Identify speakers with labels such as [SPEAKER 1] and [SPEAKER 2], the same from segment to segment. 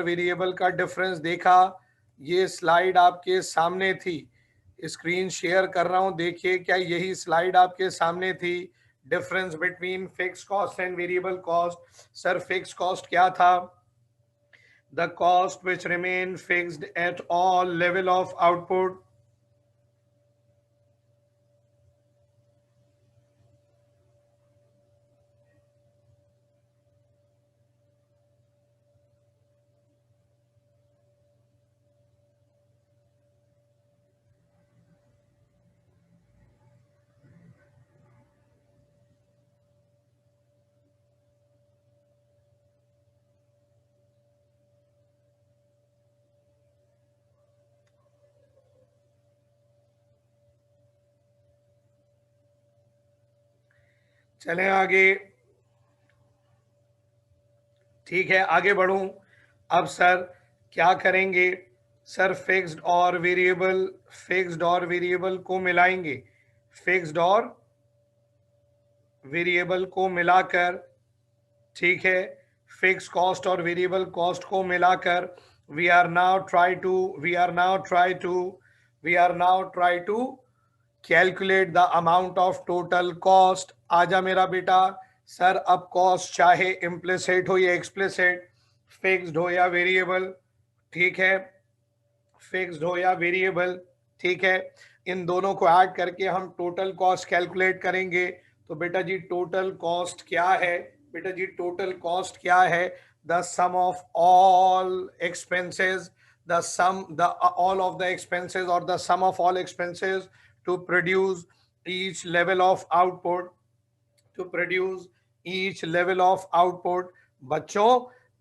[SPEAKER 1] Variable का difference देखा। ये स्लाइड आपके सामने थी, स्क्रीन शेयर कर रहा हूं, देखिए क्या यही स्लाइड आपके सामने थी। Difference between fix cost and variable cost. Sir fix cost क्या था? The cost which remain fixed at all level of output. चलें आगे, ठीक है आगे बढ़ूं। अब सर क्या करेंगे? सर फिक्स्ड और वेरिएबल को मिलाएंगे। फिक्स्ड और वेरिएबल को मिलाकर, ठीक है, फिक्स कॉस्ट और वेरिएबल कॉस्ट को मिलाकर we are now try to calculate the amount of total cost. आजा मेरा बेटा। सर अब कॉस्ट चाहे इम्प्लिसिट हो या एक्सप्लिसिट, फिक्स्ड हो या वेरिएबल, ठीक है, फिक्स्ड हो या वेरिएबल, ठीक है, इन दोनों को ऐड करके हम टोटल कॉस्ट कैलकुलेट करेंगे। तो बेटा जी टोटल कॉस्ट क्या है? बेटा जी टोटल कॉस्ट क्या है? The sum of all expenses, the all of the expenses और the sum of all expenses to produce each level of output, to produce each level of output. बच्चों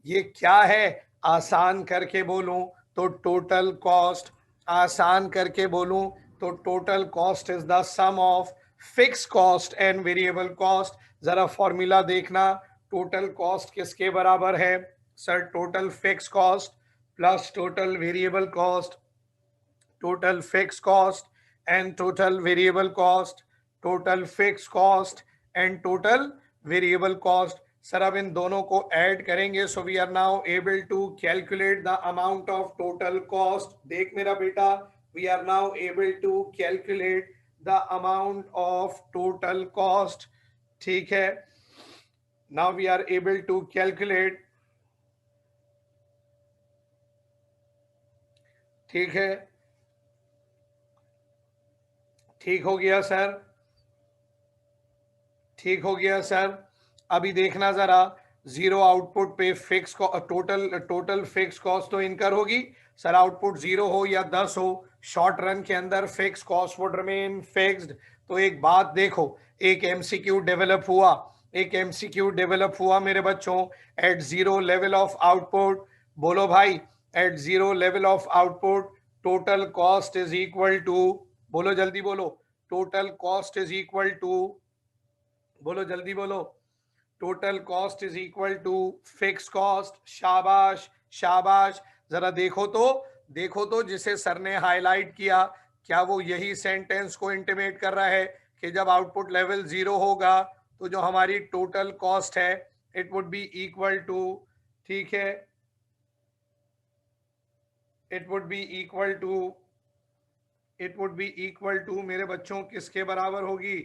[SPEAKER 1] ये क्या है? आसान करके बोलूं तो टोटल कॉस्ट, आसान करके बोलूं तो total cost is the sum of fix cost and variable cost. जरा फॉर्मूला देखना, टोटल कॉस्ट किसके बराबर है? Sir total fix cost plus total variable cost, total fixed cost and total variable cost, total fixed cost and total variable cost। Sir अब इन दोनों को add करेंगे, so we are now able to calculate the amount of total cost. देख मेरा बेटा, we are now able to calculate the amount of total cost, ठीक है। Now we are able to calculate, ठीक है, ठीक हो गया सर, ठीक हो गया सर। अभी देखना जरा, जीरो आउटपुट पे फिक्स टोटल फिक्स कॉस्ट तो इनकर होगी। सर आउटपुट 0 हो या 10 हो, शॉर्ट रन के अंदर fix cost would remain fixed. तो एक बात देखो, एक एमसीक्यू डेवलप हुआ, एक एमसीक्यू डेवलप हुआ मेरे बच्चों। At zero level of output, बोलो भाई, at zero level of output total cost is equal to, बोलो जल्दी बोलो, total cost is equal to, बोलो जल्दी बोलो, total cost is equal to fix cost. शाबाश शाबाश। जरा देखो तो, देखो तो जिसे सर ने हाईलाइट किया, क्या वो यही सेंटेंस को इंटिमेट कर रहा है कि जब आउटपुट लेवल 0 होगा तो जो हमारी टोटल कॉस्ट है it would be equal to, ठीक है, it would be equal to, it would be equal to मेरे बच्चों किसके बराबर होगी?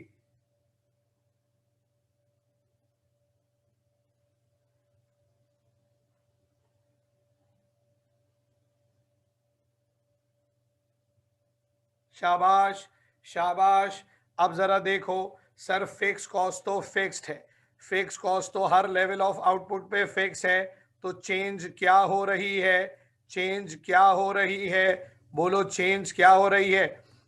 [SPEAKER 1] शाबाश शाबाश। अब जरा देखो सर, फिक्स कॉस्ट तो फिक्स्ड है, फिक्स कॉस्ट तो हर लेवल ऑफ आउटपुट पे फिक्स है, तो चेंज क्या हो रही है? चेंज क्या हो रही है? बोलो चेंज क्या हो रही है?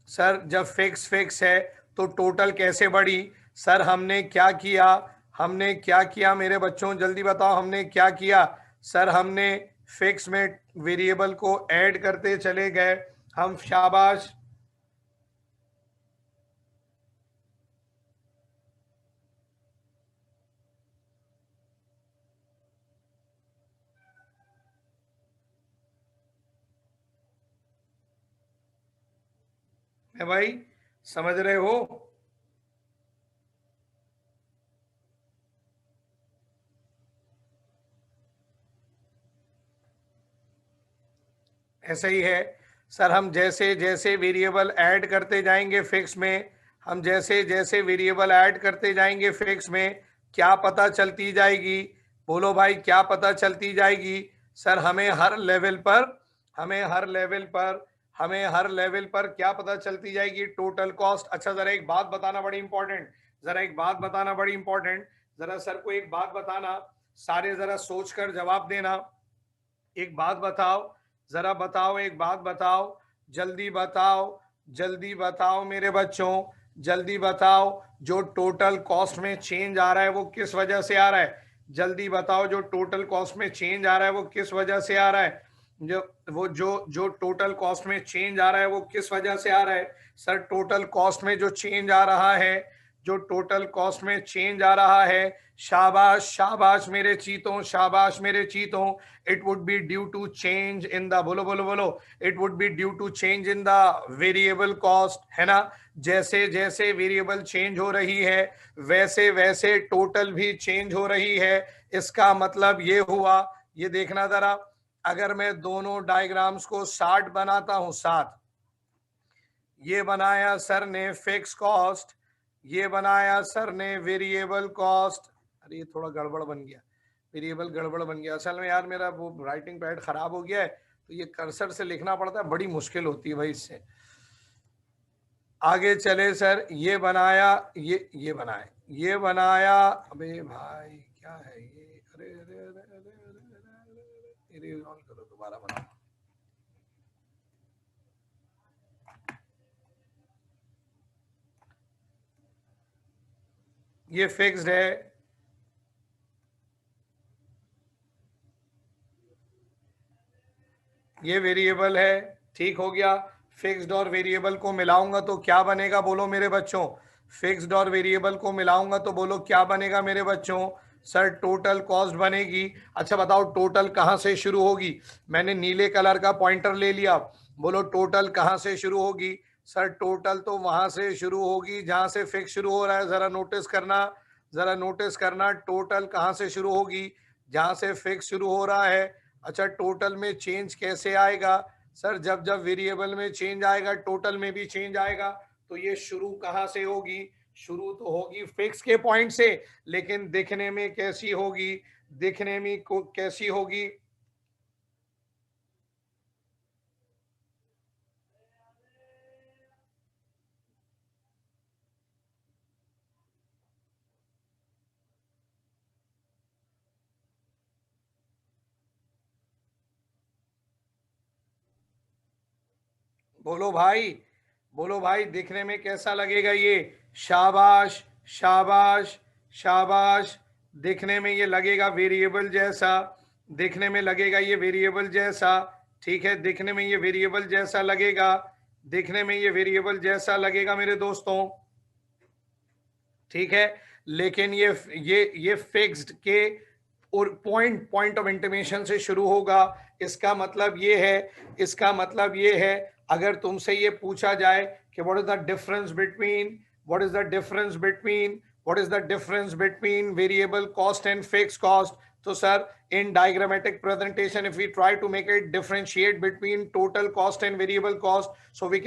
[SPEAKER 1] सर जब फिक्स फिक्स है तो टोटल कैसे बढ़ी? सर हमने क्या किया, हमने क्या किया मेरे बच्चों, जल्दी बताओ हमने क्या किया? सर हमने फिक्स में वेरिएबल को ऐड करते चले गए हम। शाबाश, है भाई, समझ रहे हो? ऐसा ही है सर। हम जैसे जैसे वेरिएबल ऐड करते जाएंगे फिक्स में, हम जैसे जैसे वेरिएबल ऐड करते जाएंगे फिक्स में, क्या पता चलती जाएगी? बोलो भाई, क्या पता चलती जाएगी? सर हमें हर लेवल पर, हमें हर लेवल पर, हमें हर लेवल पर क्या पता चलती जाएगी? Total cost. अच्छा जरा एक बात बताना बड़ी इंपॉर्टेंट, जरा एक बात बताना बड़ी इंपॉर्टेंट, जरा सर को एक बात बताना, सारे जरा सोचकर जवाब देना। एक बात बताओ, जरा बताओ, एक बात बताओ, जल्दी बताओ, जल्दी बताओ मेरे बच्चों, जल्दी बताओ। जो टोटल कॉस्ट में चेंज आ रहा है वो किस वजह से आ रहा है? जल्दी बताओ, जो टोटल कॉस्ट में चेंज आ रहा है वो किस वजह से आ रहा है? जो टोटल कॉस्ट में चेंज आ रहा है वो किस वजह से आ रहा है? सर टोटल कॉस्ट में जो चेंज आ रहा है, जो टोटल कॉस्ट में चेंज आ रहा है, शाबाश शाबाश मेरे चीतों, शाबाश मेरे चीतों, it would be due to change in the, बोलो बोलो बोलो, it would be due to change in the variable cost, है ना? जैसे जैसे वेरिएबल चेंज हो रही है वैसे वैसे टोटल भी चेंज हो रही है। इसका मतलब ये हुआ, ये देखना जरा, अगर मैं दोनों डायग्राम्स को 60 बनाता हूं, 60, ये बनाया सर ने फिक्स कॉस्ट, ये बनाया सर ने वेरिएबल कॉस्ट। अरे ये थोड़ा गड़बड़ बन गया, वेरिएबल गड़बड़ बन गया असल में यार, मेरा वो राइटिंग पैड खराब हो गया है तो ये कर्सर से लिखना पड़ता है, बड़ी मुश्किल होती है भाई इससे। आगे चले सर, ये बनाया, ये बनाया, ये बनाया, अबे भाई क्या है ये, अरे अरे अरे अरे अरे अरे, अरे ऑन करो, दोबारा बनाओ। ये फिक्स्ड है, ये वेरिएबल है, ठीक हो गया। फिक्स्ड और वेरिएबल को मिलाऊंगा तो क्या बनेगा, बोलो मेरे बच्चों? फिक्स्ड और वेरिएबल को मिलाऊंगा तो बोलो क्या बनेगा मेरे बच्चों? सर टोटल कॉस्ट बनेगी। अच्छा बताओ टोटल कहां से शुरू होगी? मैंने नीले कलर का पॉइंटर ले लिया, बोलो टोटल कहां से शुरू होगी? सर टोटल तो वहां से शुरू होगी जहां से फिक्स शुरू हो रहा है। जरा नोटिस करना, जरा नोटिस करना, टोटल कहां से शुरू होगी? जहां से फिक्स शुरू हो रहा है। अच्छा टोटल में चेंज कैसे आएगा? सर जब जब वेरिएबल में चेंज आएगा टोटल में भी चेंज आएगा। तो ये शुरू कहां से होगी? शुरू तो होगी फिक्स के पॉइंट से, लेकिन दिखने में कैसी होगी? दिखने में कैसी होगी? बोलो भाई, बोलो भाई, दिखने में कैसा लगेगा ये? शाबाश शाबाश शाबाश, दिखने में ये लगेगा वेरिएबल जैसा, दिखने में लगेगा ये वेरिएबल जैसा, ठीक है, दिखने में ये वेरिएबल जैसा लगेगा, दिखने में ये वेरिएबल जैसा लगेगा मेरे दोस्तों, ठीक है। लेकिन ये फिक्स्ड के और पॉइंट पॉइंट ऑफ इंटीमेशन से शुरू होगा। इसका मतलब ये है, इसका मतलब ये है, अगर तुमसे ये पूछा जाए कि what is the difference between, what is the difference between, what is the difference between variable cost and fix cost, तो sir in diagrammatic presentation if we try to make it differentiate between total cost and variable cost, so we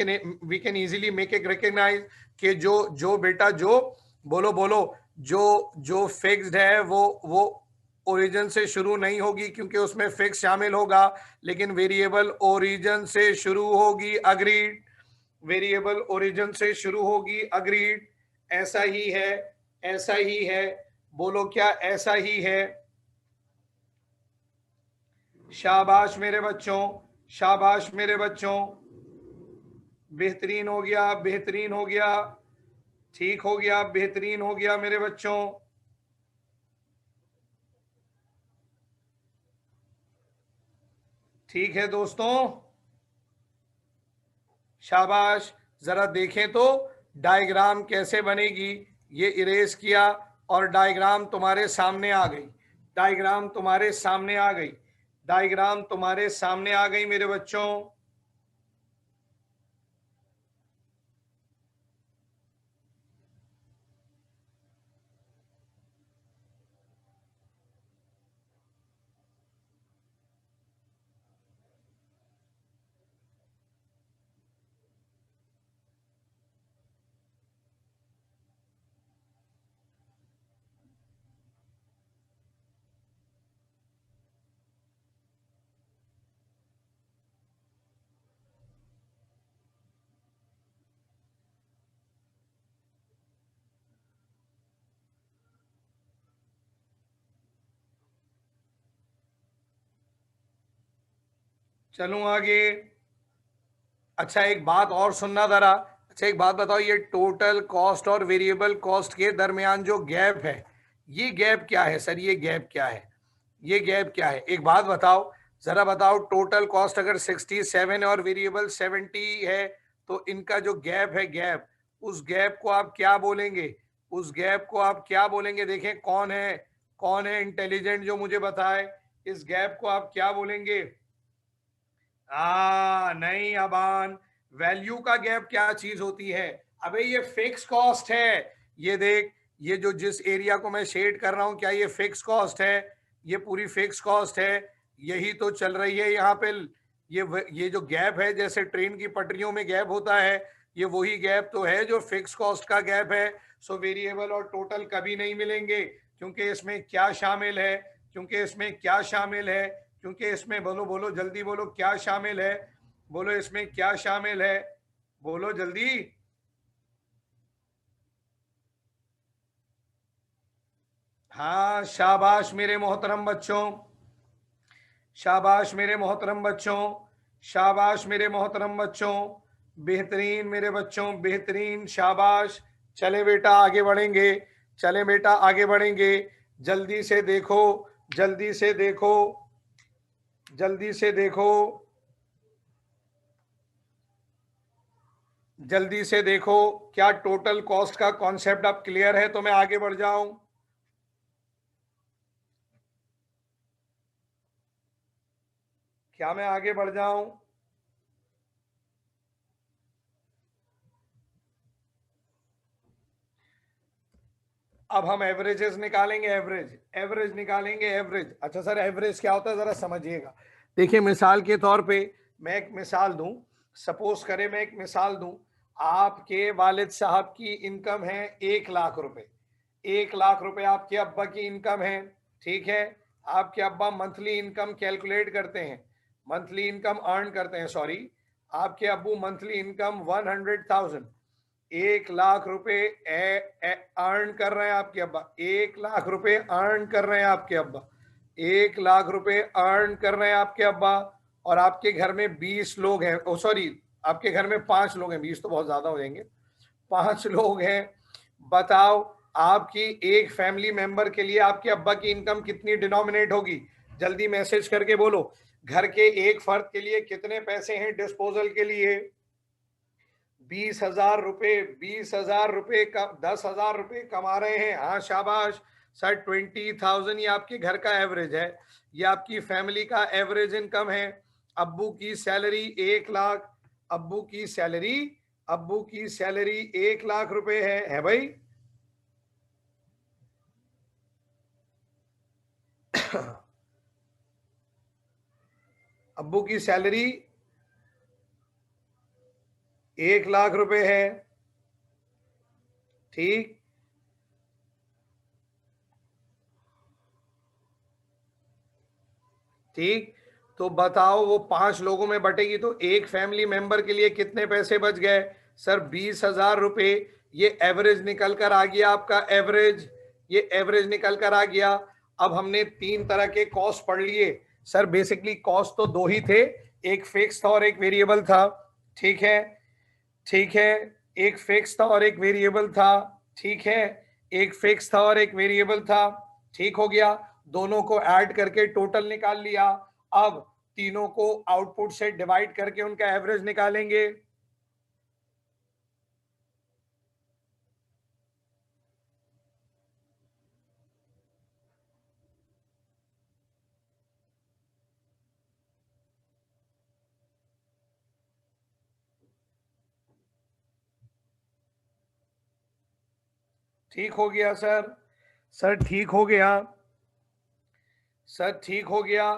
[SPEAKER 1] can easily make it recognize कि जो बेटा जो, बोलो बोलो, जो जो fixed है वो ओरिजिन से शुरू नहीं होगी क्योंकि उसमें फिक्स शामिल होगा, लेकिन वेरिएबल ओरिजिन से शुरू होगी, अग्रीड, वेरिएबल ओरिजिन से शुरू होगी, अग्रीड। ऐसा ही है, ऐसा ही है, बोलो क्या ऐसा ही है? शाबाश मेरे बच्चों, शाबाश मेरे बच्चों, बेहतरीन हो गया, बेहतरीन हो गया, ठीक हो गया, बेहतरीन हो गया मेरे बच्चों। ठीक है दोस्तों, शाबाश। जरा देखें तो डायग्राम कैसे बनेगी। ये इरेज किया और डायग्राम तुम्हारे सामने आ गई, डायग्राम तुम्हारे सामने आ गई, डायग्राम तुम्हारे सामने आ गई मेरे बच्चों। चलूं आगे। अच्छा एक बात और सुनना जरा। अच्छा एक बात बताओ, ये टोटल कॉस्ट और वेरिएबल कॉस्ट के दरमियान जो गैप है, ये गैप क्या है सर? ये गैप क्या है? ये गैप क्या है? एक बात बताओ, जरा बताओ। टोटल कॉस्ट अगर 67 और वेरिएबल 70 है, तो इनका जो गैप है, गैप, उस गैप को आप क्या बोलेंगे? उस गैप को आप क्या बोलेंगे? देखें कौन है इंटेलिजेंट जो मुझे बताए, इस गैप को आप क्या बोलेंगे? नहीं अबान, वैल्यू का गैप क्या चीज होती है? अबे ये फिक्स कॉस्ट है। ये देख, ये जो जिस एरिया को मैं शेड कर रहा हूं, क्या ये फिक्स कॉस्ट है? ये पूरी फिक्स कॉस्ट है, यही तो चल रही है यहाँ पे। ये जो गैप है, जैसे ट्रेन की पटरियों में गैप होता है, ये वही गैप तो है जो फिक्स कॉस्ट का गैप है। सो वेरिएबल और टोटल कभी नहीं मिलेंगे, क्योंकि इसमें क्या शामिल है? क्योंकि इसमें क्या शामिल है? क्योंकि इसमें, बोलो बोलो जल्दी बोलो, क्या शामिल है? बोलो इसमें क्या शामिल है? बोलो जल्दी। हाँ शाबाश मेरे मोहतरम बच्चों, शाबाश मेरे मोहतरम बच्चों, शाबाश मेरे मोहतरम बच्चों, बेहतरीन मेरे बच्चों, बेहतरीन, शाबाश। चले बेटा आगे बढ़ेंगे, चले बेटा आगे बढ़ेंगे। जल्दी से देखो, जल्दी से देखो, जल्दी से देखो, जल्दी से देखो। क्या टोटल कॉस्ट का कॉन्सेप्ट अब क्लियर है? तो मैं आगे बढ़ जाऊं? क्या मैं आगे बढ़ जाऊं? अब हम एवरेजेस निकालेंगे, एवरेज निकालेंगे, एवरेज। अच्छा सर एवरेज क्या होता है, जरा समझिएगा। देखिए मिसाल के तौर पे मैं एक मिसाल दूं, सपोज करें मैं एक मिसाल दूं। आपके वालिद साहब की इनकम है 1 लाख रुपए, 1 लाख रुपए आपके अब्बा की इनकम है। ठीक है, आपके अब्बा मंथली इनकम कैलकुलेट करते हैं, मंथली इनकम अर्न करते हैं, सॉरी, आपके अब्बू मंथली इनकम 100,000, 1 लाख रुपए अर्न कर रहे हैं आपके अब्बा, 1 लाख रुपए अर्न कर रहे हैं आपके अब्बा, 1 लाख रुपए अर्न कर रहे हैं आपके अब्बा। और आपके घर में 20 लोग हैं, ओ सॉरी, आपके घर में 5 लोग हैं, 20 तो बहुत ज्यादा हो जाएंगे, 5 लोग हैं। बताओ आपकी एक फैमिली मेंबर के लिए आपके अब्बा की इनकम कितनी डिनोमिनेट होगी? जल्दी मैसेज करके बोलो। घर के एक फर्द के लिए कितने पैसे हैं डिस्पोजल के लिए? 20,000 रुपए, 20,000 रुपए का 10,000 रुपए कमा रहे हैं। हाँ शाबाश सर, 20,000 ये आपके घर का एवरेज है, ये आपकी फैमिली का एवरेज इनकम है। अब्बू की सैलरी 1 लाख, अब्बू की सैलरी, अब्बू की सैलरी 1 लाख रुपए है भाई। अब्बू की सैलरी 1 लाख रुपए है। ठीक, ठीक, तो बताओ वो 5 लोगों में बटेगी तो एक फैमिली मेंबर के लिए कितने पैसे बच गए? सर 20,000 रुपए। ये एवरेज निकल कर आ गया आपका, एवरेज, ये एवरेज निकल कर आ गया। अब हमने 3 तरह के कॉस्ट पढ़ लिए। सर बेसिकली कॉस्ट तो 2 ही थे, एक फिक्स था और एक वेरिएबल था। ठीक है, ठीक है, एक फिक्स था और एक वेरिएबल था। ठीक है, एक फिक्स था और एक वेरिएबल था। ठीक हो गया, दोनों को ऐड करके टोटल निकाल लिया। अब तीनों को आउटपुट से डिवाइड करके उनका एवरेज निकालेंगे। ठीक हो गया सर, सर ठीक हो गया, सर ठीक हो गया।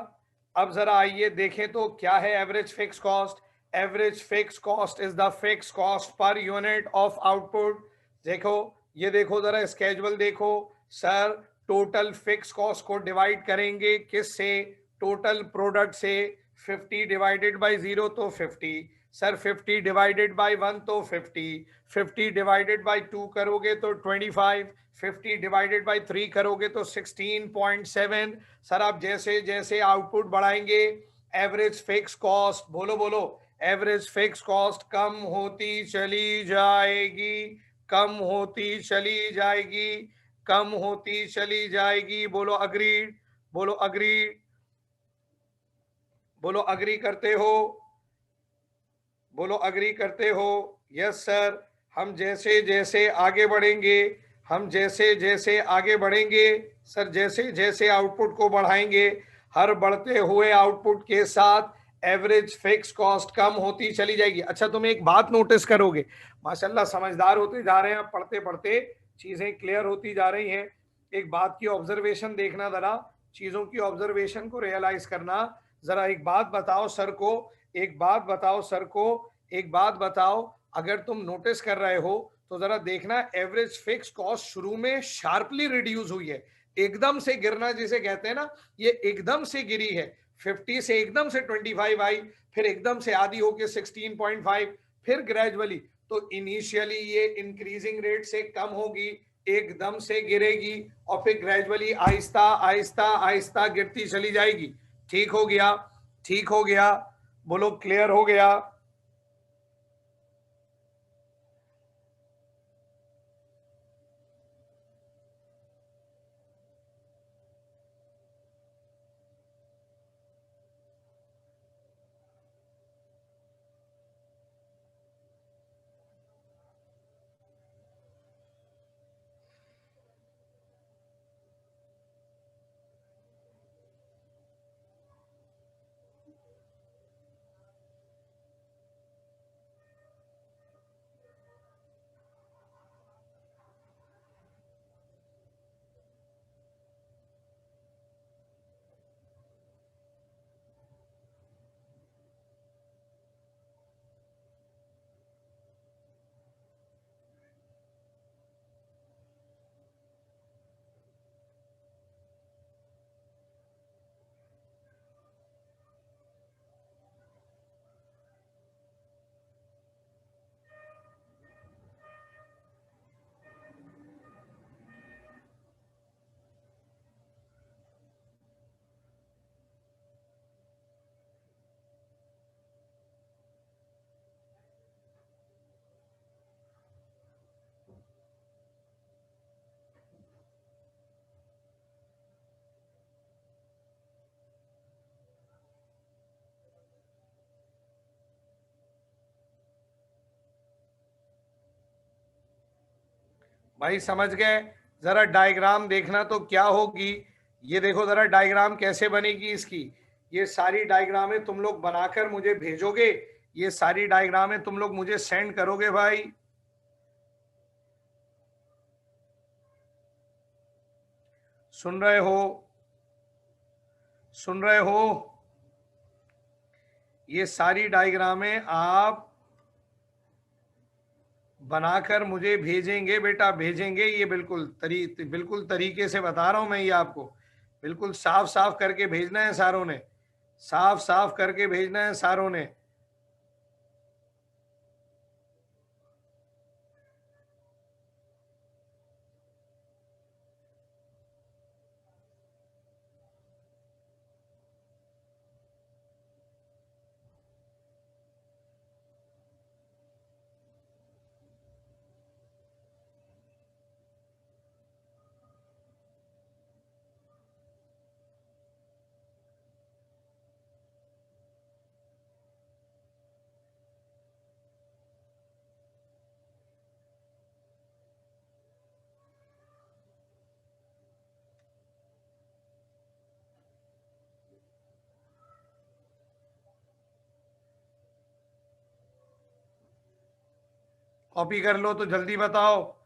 [SPEAKER 1] अब जरा आइए देखें तो क्या है average fix cost. Average fix cost is the fix cost per unit of output. देखो, ये देखो जरा स्केजुअल देखो। सर टोटल फिक्स कॉस्ट को डिवाइड करेंगे किससे? टोटल प्रोडक्ट से। 50 डिवाइडेड बाय 0 तो 50, सर 50 डिवाइडेड बाय 1 तो 50, 50 डिवाइडेड बाय 2 करोगे तो 25, 50 डिवाइडेड बाय 3 करोगे तो 16.7। सर आप जैसे जैसे आउटपुट बढ़ाएंगे एवरेज फिक्स कॉस्ट, बोलो बोलो, एवरेज फिक्स कॉस्ट कम होती चली जाएगी, कम होती चली जाएगी, कम होती चली जाएगी। बोलो अग्रीड, बोलो अग्रीड, बोलो अग्री करते हो, बोलो अग्री करते हो। यस सर, हम जैसे जैसे आगे बढ़ेंगे, हम जैसे जैसे आगे बढ़ेंगे सर, जैसे जैसे आउटपुट को बढ़ाएंगे, हर बढ़ते हुए आउटपुट के साथ एवरेज फिक्स कॉस्ट कम होती चली जाएगी। अच्छा, तुम एक बात नोटिस करोगे, माशाल्लाह समझदार होते जा रहे हैं, पढ़ते पढ़ते चीजें क्लियर होती जा रही हैं। एक बात की ऑब्जर्वेशन देखना जरा, चीजों की ऑब्जर्वेशन को रियलाइज करना। जरा एक बात बताओ सर को, एक बात बताओ सर को, एक बात बताओ, अगर तुम नोटिस कर रहे हो तो जरा देखना, एवरेज फिक्स कॉस्ट शुरू में शार्पली रिड्यूस हुई है, एकदम से गिरना जिसे कहते हैं ना, ये एकदम से गिरी है। 50 से एकदम से 25 आई, फिर एकदम से आधी होके 16.5, फिर ग्रेजुअली, तो इनिशियली ये इंक्रीजिंग रेट से कम होगी, एकदम से गिरेगी, और फिर ग्रेजुअली आहिस्ता आहिस्ता आहिस्ता गिरती चली जाएगी। ठीक हो गया, ठीक हो गया, बोलो क्लियर हो गया। भाई समझ गए? जरा डायग्राम देखना तो क्या होगी, ये देखो जरा डायग्राम कैसे बनेगी इसकी। ये सारी डायग्रामें तुम लोग बनाकर मुझे भेजोगे, ये सारी डायग्रामें तुम लोग मुझे सेंड करोगे भाई। सुन रहे हो? सुन रहे हो? ये सारी डायग्रामें आप बनाकर मुझे भेजेंगे बेटा, भेजेंगे। ये बिल्कुल तरीके से बता रहा हूं मैं ये आपको, बिल्कुल साफ साफ करके भेजना है सारों ने, साफ साफ करके भेजना है सारों ने। कॉपी कर लो तो जल्दी बताओ।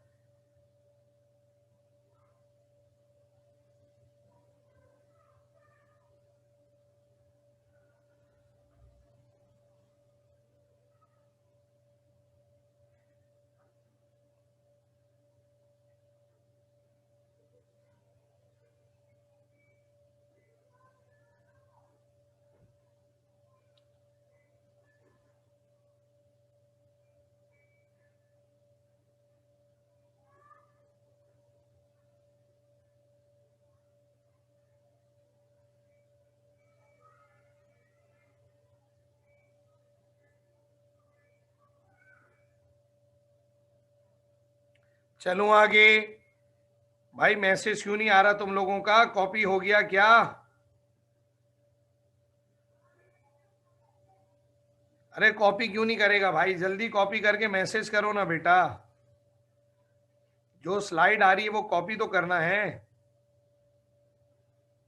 [SPEAKER 1] चलो आगे। भाई मैसेज क्यों नहीं आ रहा तुम लोगों का? कॉपी हो गया क्या? अरे कॉपी क्यों नहीं करेगा भाई? जल्दी कॉपी करके मैसेज करो ना बेटा। जो स्लाइड आ रही है वो कॉपी तो करना है।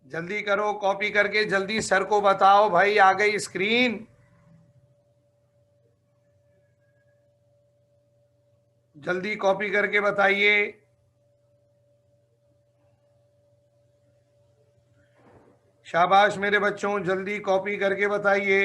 [SPEAKER 1] जल्दी करो कॉपी करके, जल्दी सर को बताओ भाई आ गई स्क्रीन। जल्दी कॉपी करके बताइए। शाबाश मेरे बच्चों, जल्दी कॉपी करके बताइए।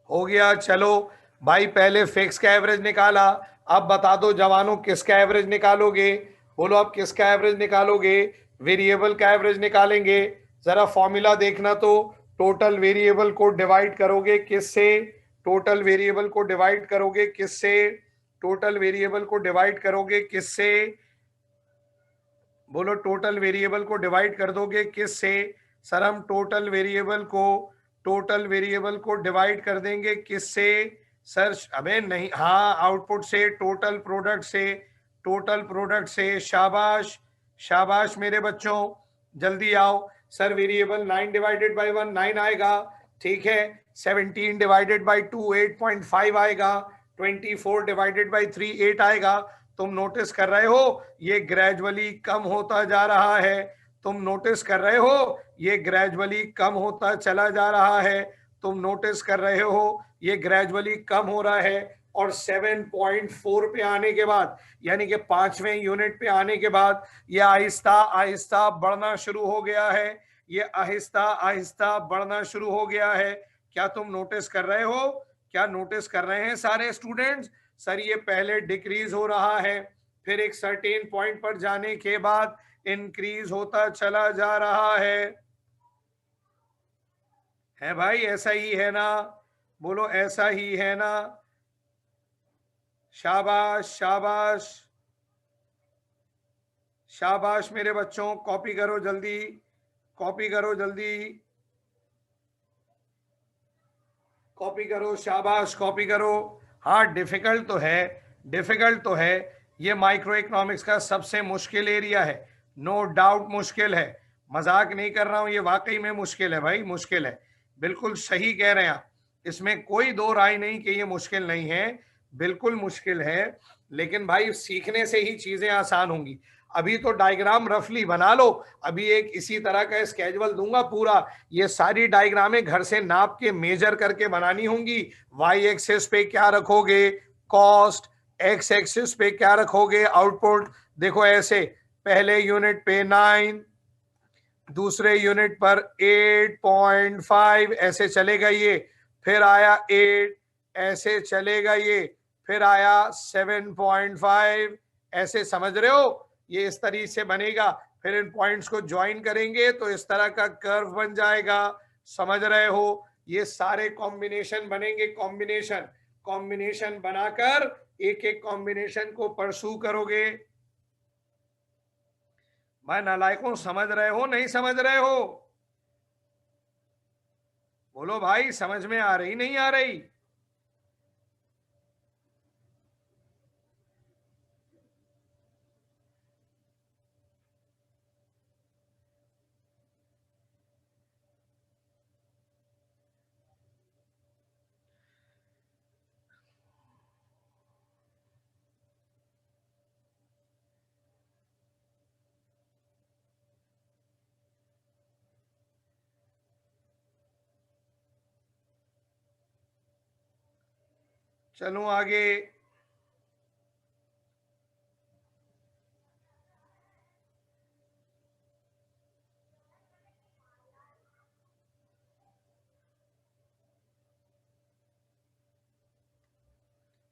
[SPEAKER 1] हो गया। चलो भाई, पहले फिक्स का एवरेज निकाला। अब बता दो जवानों, किसका एवरेज निकालोगे? बोलो अब किसका एवरेज निकालोगे? वेरिएबल का एवरेज निकालेंगे। जरा फॉर्मूला देखना तो। टोटल वेरिएबल को डिवाइड करोगे किससे? टोटल वेरिएबल को डिवाइड करोगे किससे? टोटल वेरिएबल को डिवाइड करोगे किससे? बोलो टोटल वेरिएबल को डिवाइड कर दोगे किससे? सर हम टोटल वेरिएबल को डिवाइड कर देंगे किससे? सर अबे नहीं, हाँ आउटपुट से, टोटल प्रोडक्ट से। टोटल प्रोडक्ट से। शाबाश, शाबाश मेरे बच्चों, जल्दी आओ। सर वेरिएबल 9 डिवाइडेड बाई 1 9 आएगा, ठीक है। 17 डिवाइडेड बाई 2 8.5 आएगा। 24 डिवाइडेड बाई 3 8 आएगा। तुम नोटिस कर रहे हो ये ग्रेजुअली कम होता जा रहा है। तुम नोटिस कर रहे हो ये ग्रेजुअली कम होता चला जा रहा है। तुम नोटिस कर रहे हो ये ग्रेजुअली कम हो रहा है। और 7.4 पे आने के बाद, यानी कि 5वें यूनिट पे आने के बाद ये आहिस्ता आहिस्ता बढ़ना शुरू हो गया है। ये आहिस्ता आहिस्ता बढ़ना शुरू हो गया है। क्या तुम नोटिस कर रहे हो? क्या नोटिस कर रहे हैं सारे स्टूडेंट्स? सर ये पहले डिक्रीज हो रहा है, फिर एक सर्टेन पॉइंट पर जाने के बाद इंक्रीज होता चला जा रहा है भाई, ऐसा ही है ना? बोलो ऐसा ही है ना? शाबाश शाबाश, शाबाश मेरे बच्चों, कॉपी करो जल्दी, कॉपी करो जल्दी, कॉपी करो, शाबाश कॉपी करो। हाँ डिफिकल्ट तो है, डिफिकल्ट तो है। ये माइक्रो इकोनॉमिक्स का सबसे मुश्किल एरिया है, नो डाउट मुश्किल है। मजाक नहीं कर रहा हूं, ये वाकई में मुश्किल है भाई, मुश्किल है। बिल्कुल सही कह रहे हैं आप, इसमें कोई दो राय नहीं कि ये मुश्किल नहीं है। बिल्कुल मुश्किल है, लेकिन भाई सीखने से ही चीजें आसान होंगी। अभी तो डायग्राम रफली बना लो। अभी एक इसी तरह का स्केजुअल दूंगा पूरा, ये सारी डायग्रामें घर से नाप के मेजर करके बनानी होंगी। वाई एक्सिस पे क्या रखोगे? कॉस्ट। एक्स एक्सिस पे क्या रखोगे? आउटपुट। देखो ऐसे, पहले यूनिट पे 9, दूसरे यूनिट पर 8.5, ऐसे चलेगा ये। फिर आया 8, ऐसे चलेगा ये। फिर आया 7.5, ऐसे समझ रहे हो? ये इस तरीके से बनेगा। फिर इन पॉइंट्स को ज्वाइन करेंगे तो इस तरह का कर्व बन जाएगा। समझ रहे हो? ये सारे कॉम्बिनेशन बनेंगे, कॉम्बिनेशन। कॉम्बिनेशन बनाकर एक एक कॉम्बिनेशन को परसू करोगे। भाई नालायकों, समझ रहे हो नहीं समझ रहे हो? बोलो भाई, समझ में आ रही नहीं आ रही? चलो आगे।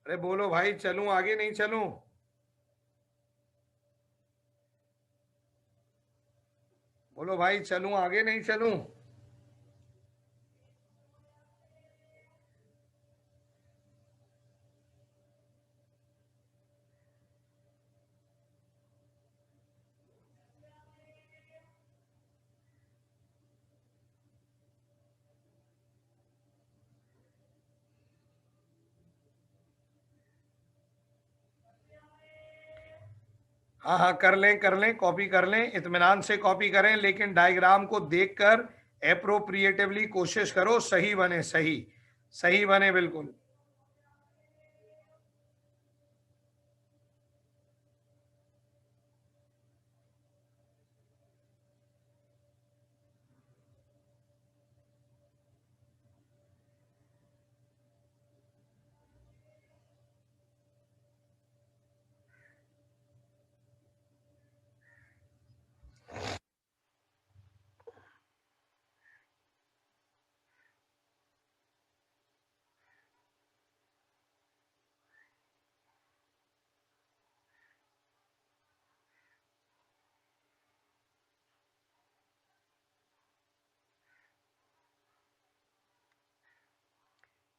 [SPEAKER 1] अरे बोलो भाई, चलूं आगे नहीं चलूं? बोलो भाई, चलूं आगे नहीं चलूं? हाँ हाँ, कर लें, कॉपी कर लें, इत्मीनान से कॉपी करें, लेकिन डायग्राम को देखकर एप्रोप्रिएटिवली कोशिश करो सही बने, सही सही बने बिल्कुल।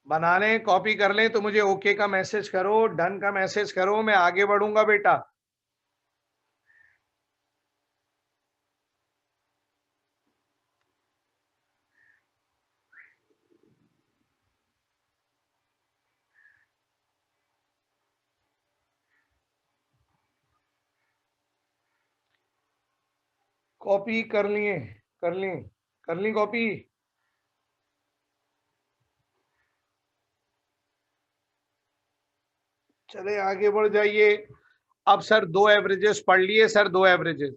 [SPEAKER 1] बना लें, कॉपी कर लें, तो मुझे ओके का मैसेज करो, डन का मैसेज करो, मैं आगे बढ़ूंगा बेटा। कॉपी कर लिए, कर ली, कर ली कॉपी। चले आगे बढ़ जाइए। अब सर दो एवरेजेस पढ़ लिए सर, दो एवरेजेस,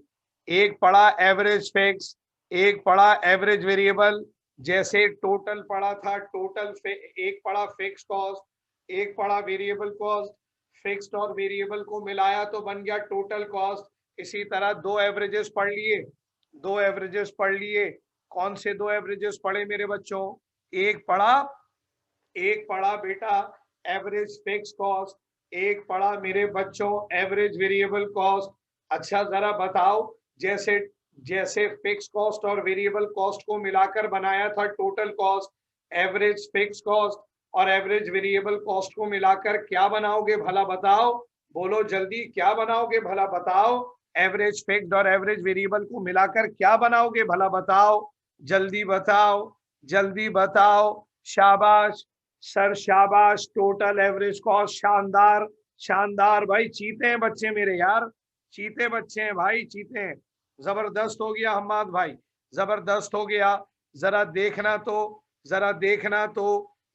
[SPEAKER 1] एक पढ़ा एवरेज फिक्स, एक पढ़ा एवरेज वेरिएबल। जैसे टोटल पढ़ा था, एक पढ़ा फिक्स कॉस्ट, एक पढ़ा वेरिएबल कॉस्ट। फिक्स्ड और वेरिएबल को मिलाया तो बन गया टोटल कॉस्ट। इसी तरह दो एवरेजेस पढ़ लिए, दो एवरेजेस पढ़ लिए। कौन से दो एवरेजेस पढ़े मेरे बच्चों? एक पढ़ा, एक पढ़ा बेटा एवरेज फिक्स कॉस्ट, एक पढ़ा मेरे बच्चों एवरेज वेरिएबल कॉस्ट। अच्छा जरा बताओ, जैसे जैसे फिक्स कॉस्ट और वेरिएबल कॉस्ट को मिलाकर बनाया था total cost, average fix cost और एवरेज वेरिएबल कॉस्ट को मिलाकर क्या बनाओगे भला बताओ? बोलो जल्दी, क्या बनाओगे भला बताओ? एवरेज फिक्स्ड और एवरेज वेरिएबल को मिलाकर क्या बनाओगे भला बताओ? जल्दी बताओ, जल्दी बताओ। शाबाश सर, शाबाश, टोटल एवरेज कॉस्ट, शानदार, शानदार भाई, चीते हैं बच्चे मेरे यार, चीते बच्चे हैं भाई, चीते हैं। जबरदस्त हो गया हम्माद भाई, जबरदस्त हो गया। जरा देखना तो, जरा देखना तो,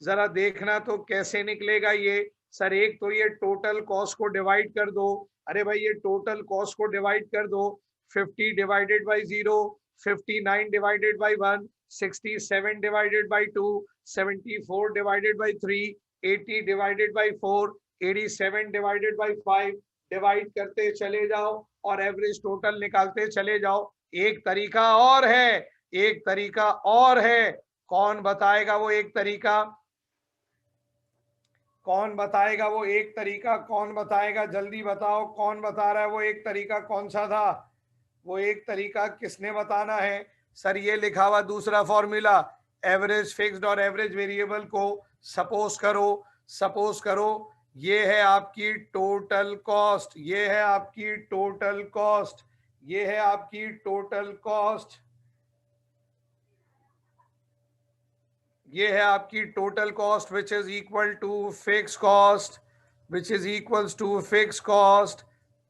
[SPEAKER 1] जरा देखना तो कैसे निकलेगा ये। सर एक तो ये टोटल कॉस्ट को डिवाइड कर दो। अरे भाई ये टोटल कॉस्ट को डिवाइड कर दो। 50 divided by 0, 59 divided by 1, 67 divided by 2, 74 divided by 3, 80 divided by 4, 87 divided by 5। Divide करते चले जाओ और एवरेज टोटल निकालते चले जाओ। एक तरीका और है, एक तरीका और है। कौन बताएगा वो एक तरीका? कौन बताएगा वो एक तरीका? कौन बताएगा? जल्दी बताओ, कौन बता रहा है वो एक तरीका? कौन सा था वो एक तरीका? किसने बताना है? सर ये लिखा हुआ दूसरा फॉर्मूला, एवरेज फिक्स्ड और एवरेज वेरिएबल को सपोज करो, सपोज करो ये है आपकी टोटल कॉस्ट, ये है आपकी टोटल कॉस्ट, ये है आपकी टोटल कॉस्ट, ये है आपकी total cost which is equal to fix cost, which is equals to fix cost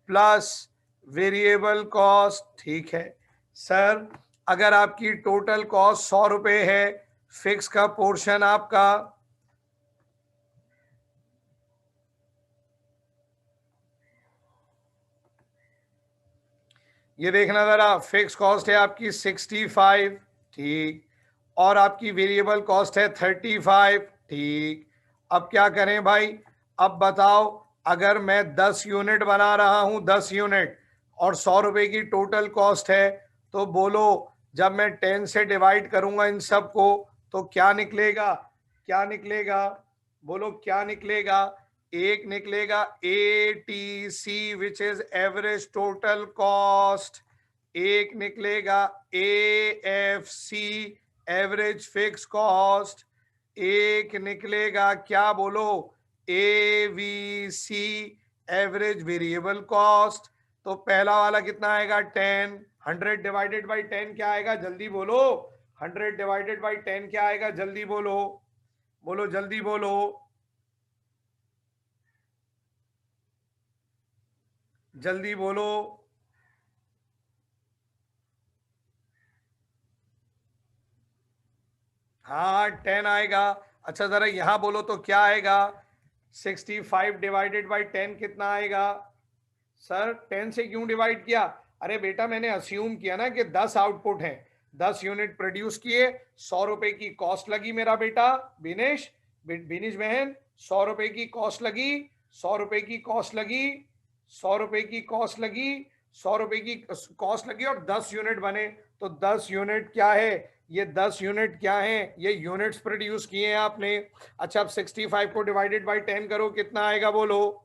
[SPEAKER 1] plus variable cost. ठीक है सर, अगर आपकी टोटल कॉस्ट 100 रुपए है, फिक्स का पोर्शन आपका, ये देखना जरा, फिक्स कॉस्ट है आपकी 65, ठीक, और आपकी वेरिएबल कॉस्ट है 35, ठीक। अब क्या करें भाई? अब बताओ, अगर मैं 10 यूनिट बना रहा हूं, 10 यूनिट, और 100 रुपए की टोटल कॉस्ट है, तो बोलो जब मैं 10 से डिवाइड करूंगा इन सब को तो क्या निकलेगा? क्या निकलेगा? बोलो क्या निकलेगा? एक निकलेगा ATC which is average total cost, एक निकलेगा AFC एवरेज फिक्स कॉस्ट, एक निकलेगा क्या बोलो? AVC average variable cost. तो पहला वाला कितना आएगा? 10। 100 डिवाइडेड बाई 10 क्या आएगा? जल्दी बोलो, 100 डिवाइडेड बाई 10 क्या आएगा? जल्दी बोलो, बोलो जल्दी बोलो। जल्दी बोलो। हाँ 10 आएगा। अच्छा जरा यहां बोलो तो क्या आएगा? 65 डिवाइडेड बाई 10 कितना आएगा? सर 10 से क्यों डिवाइड किया? अरे बेटा मैंने अस्यूम किया ना कि 10 आउटपुट है, 10 यूनिट प्रोड्यूस किए, 100 रुपए की कॉस्ट लगी मेरा बेटा बिनेश, बिनिश बहन, 100 रुपए की कॉस्ट लगी, 100 रुपए की कॉस्ट लगी, 100 रुपए की कॉस्ट लगी, 100 रुपए की कॉस्ट लगी और 10 यूनिट बने। तो 10 यूनिट क्या है? ये 10 यूनिट क्या है? ये यूनिट्स प्रोड्यूस किए हैं आपने। अच्छा अब 65 को डिवाइडेड बाई 10 करो, कितना आएगा बोलो?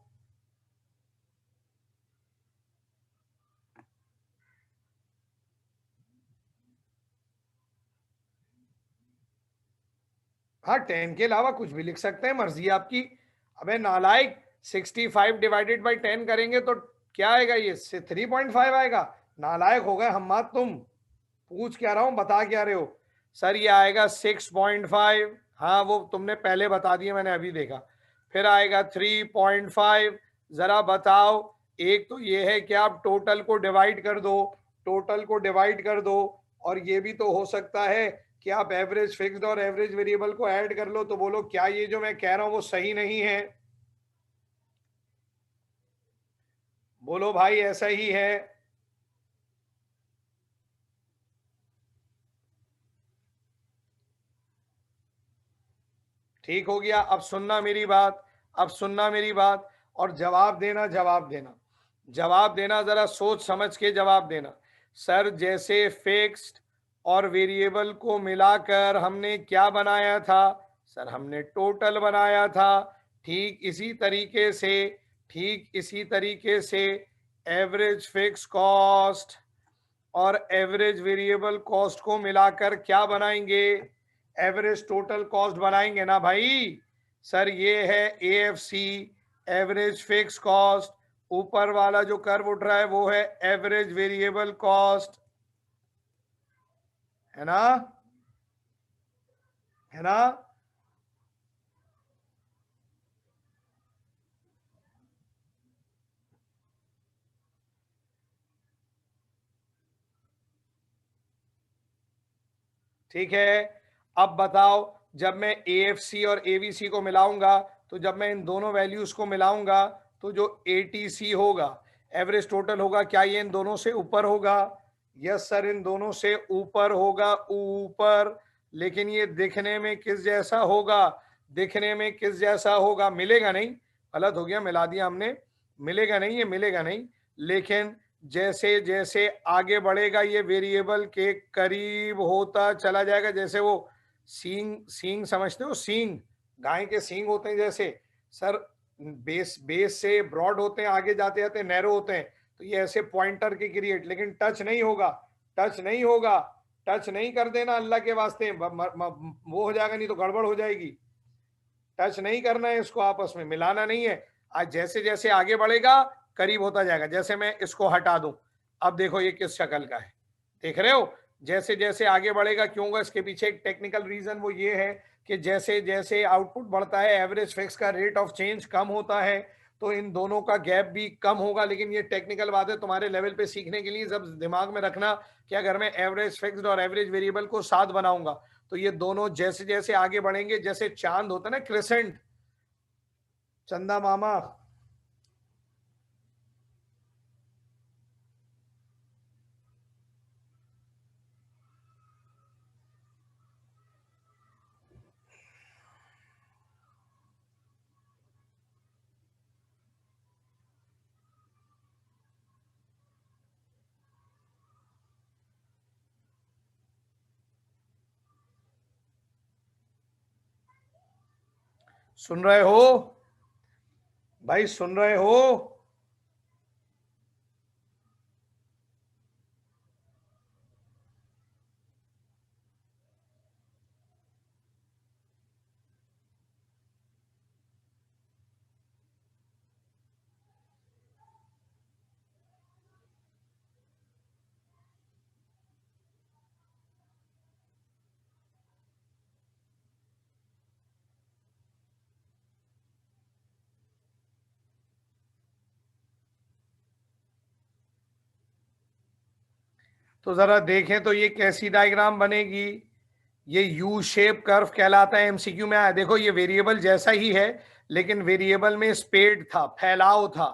[SPEAKER 1] हाँ 10 के अलावा कुछ भी लिख सकते हैं, मर्जी आपकी। अबे नालायक, 65 डिवाइडेड बाई 10 करेंगे तो क्या आएगा? ये से 3.5 आएगा। नालायक हो गए हम बात, तुम पूछ क्या रहा हूं, बता क्या रहे हो? सर ये आएगा 6.5। हाँ वो तुमने पहले बता दिया, मैंने अभी देखा। फिर आएगा 3.5। जरा बताओ, एक तो ये है कि आप टोटल को डिवाइड कर दो, टोटल को डिवाइड कर दो, और ये भी तो हो सकता है कि आप एवरेज फिक्स्ड और एवरेज वेरिएबल को ऐड कर लो। तो बोलो क्या ये जो मैं कह रहा हूं वो सही नहीं है? बोलो भाई ऐसा ही है? ठीक हो गया। अब सुनना मेरी बात, अब सुनना मेरी बात, और जवाब देना, जवाब देना, जवाब देना, जरा सोच समझ के जवाब देना। सर जैसे फिक्स्ड और वेरिएबल को मिलाकर हमने क्या बनाया था? सर हमने टोटल बनाया था। ठीक इसी तरीके से, ठीक इसी तरीके से एवरेज फिक्स कॉस्ट और एवरेज वेरिएबल कॉस्ट को मिलाकर क्या बनाएंगे? एवरेज टोटल कॉस्ट बनाएंगे ना भाई। सर ये है एएफसी, एवरेज फिक्स कॉस्ट। ऊपर वाला जो कर्व उठ रहा है वो है एवरेज वेरिएबल कॉस्ट, है ना? है ना? ठीक है। अब बताओ, जब मैं एएफसी और एवीसी को मिलाऊंगा, तो जब मैं इन दोनों वैल्यूज को मिलाऊंगा तो जो एटीसी होगा, एवरेज टोटल होगा, क्या ये इन दोनों से ऊपर होगा? यस सर इन दोनों से ऊपर होगा, ऊपर। लेकिन ये दिखने में किस जैसा होगा? दिखने में किस जैसा होगा? मिलेगा नहीं, गलत हो गया, मिला दिया हमने। मिलेगा नहीं, ये मिलेगा नहीं। लेकिन जैसे जैसे आगे बढ़ेगा ये वेरिएबल के करीब होता चला जाएगा। जैसे वो सींग, सींग समझते हो? सींग, गाय के सींग होते हैं जैसे। सर बेस, बेस से ब्रॉड होते हैं, आगे जाते जाते नैरो होते हैं। तो ये ऐसे पॉइंटर के क्रिएट, लेकिन टच नहीं होगा, टच नहीं होगा। टच नहीं कर देना अल्लाह के वास्ते, वो हो जाएगा, नहीं तो गड़बड़ हो जाएगी। टच नहीं करना है इसको, आपस में मिलाना नहीं है। आज जैसे जैसे आगे बढ़ेगा करीब होता जाएगा। जैसे मैं इसको हटा दूं, अब देखो ये किस शक्ल का है, देख रहे हो? जैसे जैसे आगे बढ़ेगा, क्यों होगा? इसके पीछे एक टेक्निकल रीजन वो ये है कि जैसे जैसे आउटपुट बढ़ता है, एवरेज फिक्स का रेट ऑफ चेंज कम होता है, तो इन दोनों का गैप भी कम होगा। लेकिन ये टेक्निकल बात है, तुम्हारे लेवल पे सीखने के लिए सब दिमाग में रखना कि अगर मैं एवरेज फिक्स्ड और एवरेज वेरिएबल को साथ बनाऊंगा, तो ये दोनों जैसे जैसे आगे बढ़ेंगे, जैसे चांद होता है ना, क्रिसेंट, चंदा मामा। सुन रहे हो भाई? सुन रहे हो? तो जरा देखें तो ये कैसी डायग्राम बनेगी। ये यू शेप कर्व कहलाता है, एमसीक्यू में आया। देखो ये वेरिएबल जैसा ही है, लेकिन वेरिएबल में स्पेड था, फैलाव था,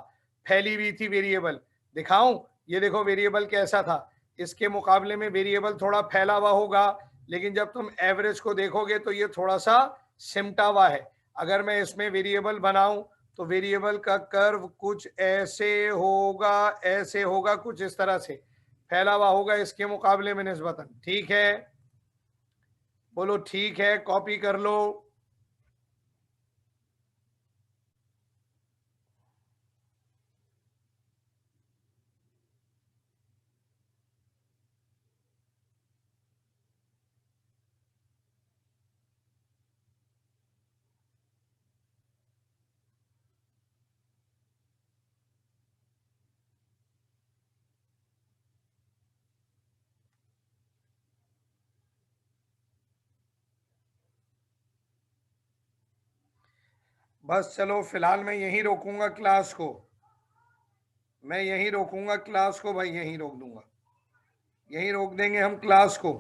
[SPEAKER 1] फैली हुई थी वेरिएबल। दिखाऊं, ये देखो वेरिएबल कैसा था, इसके मुकाबले में वेरिएबल थोड़ा फैला हुआ होगा, लेकिन जब तुम एवरेज को देखोगे तो ये थोड़ा सा सिमटा हुआ है। अगर मैं इसमें वेरिएबल बनाऊं तो वेरिएबल का कर्व कुछ ऐसे होगा, ऐसे होगा, कुछ इस तरह से फैला हुआ होगा इसके मुकाबले में निस्बतन। ठीक है, बोलो ठीक है, कॉपी कर लो। बस चलो, फिलहाल मैं यहीं रोकूंगा क्लास को, मैं यहीं रोकूंगा क्लास को भाई, यहीं रोक दूंगा, यहीं रोक देंगे हम क्लास को,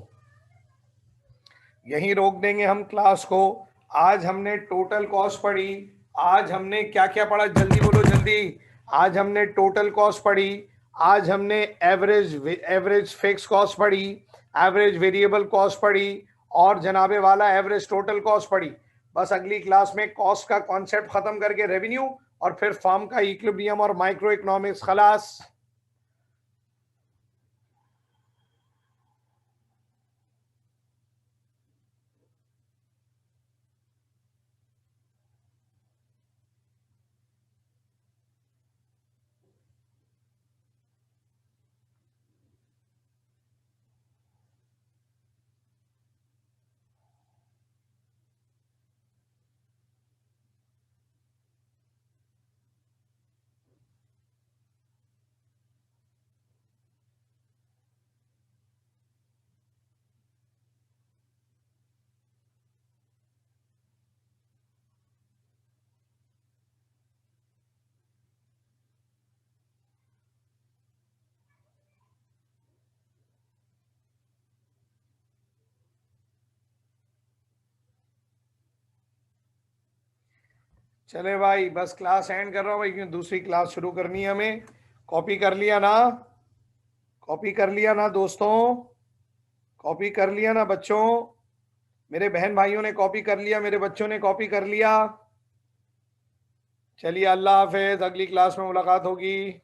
[SPEAKER 1] यहीं रोक देंगे हम क्लास को। आज हमने टोटल कॉस्ट पढ़ी, आज हमने क्या क्या पढ़ा, जल्दी बोलो जल्दी। आज हमने टोटल कॉस्ट पढ़ी, आज हमने एवरेज फिक्स कॉस्ट पढ़ी, एवरेज वेरिएबल कॉस्ट पढ़ी, और जनाबे वाला एवरेज टोटल कॉस्ट पढ़ी। बस अगली क्लास में कॉस्ट का कॉन्सेप्ट खत्म करके रेवेन्यू, और फिर फर्म का इक्विलिब्रियम और माइक्रो इकोनॉमिक्स, खलास। चले भाई, बस क्लास एंड कर रहा हूँ भाई, क्योंकि दूसरी क्लास शुरू करनी है हमें। कॉपी कर लिया ना, कॉपी कर लिया ना दोस्तों, कॉपी कर लिया ना बच्चों, मेरे बहन भाइयों ने कॉपी कर लिया, मेरे बच्चों ने कॉपी कर लिया। चलिए अल्लाह हाफिज, अगली क्लास में मुलाकात होगी।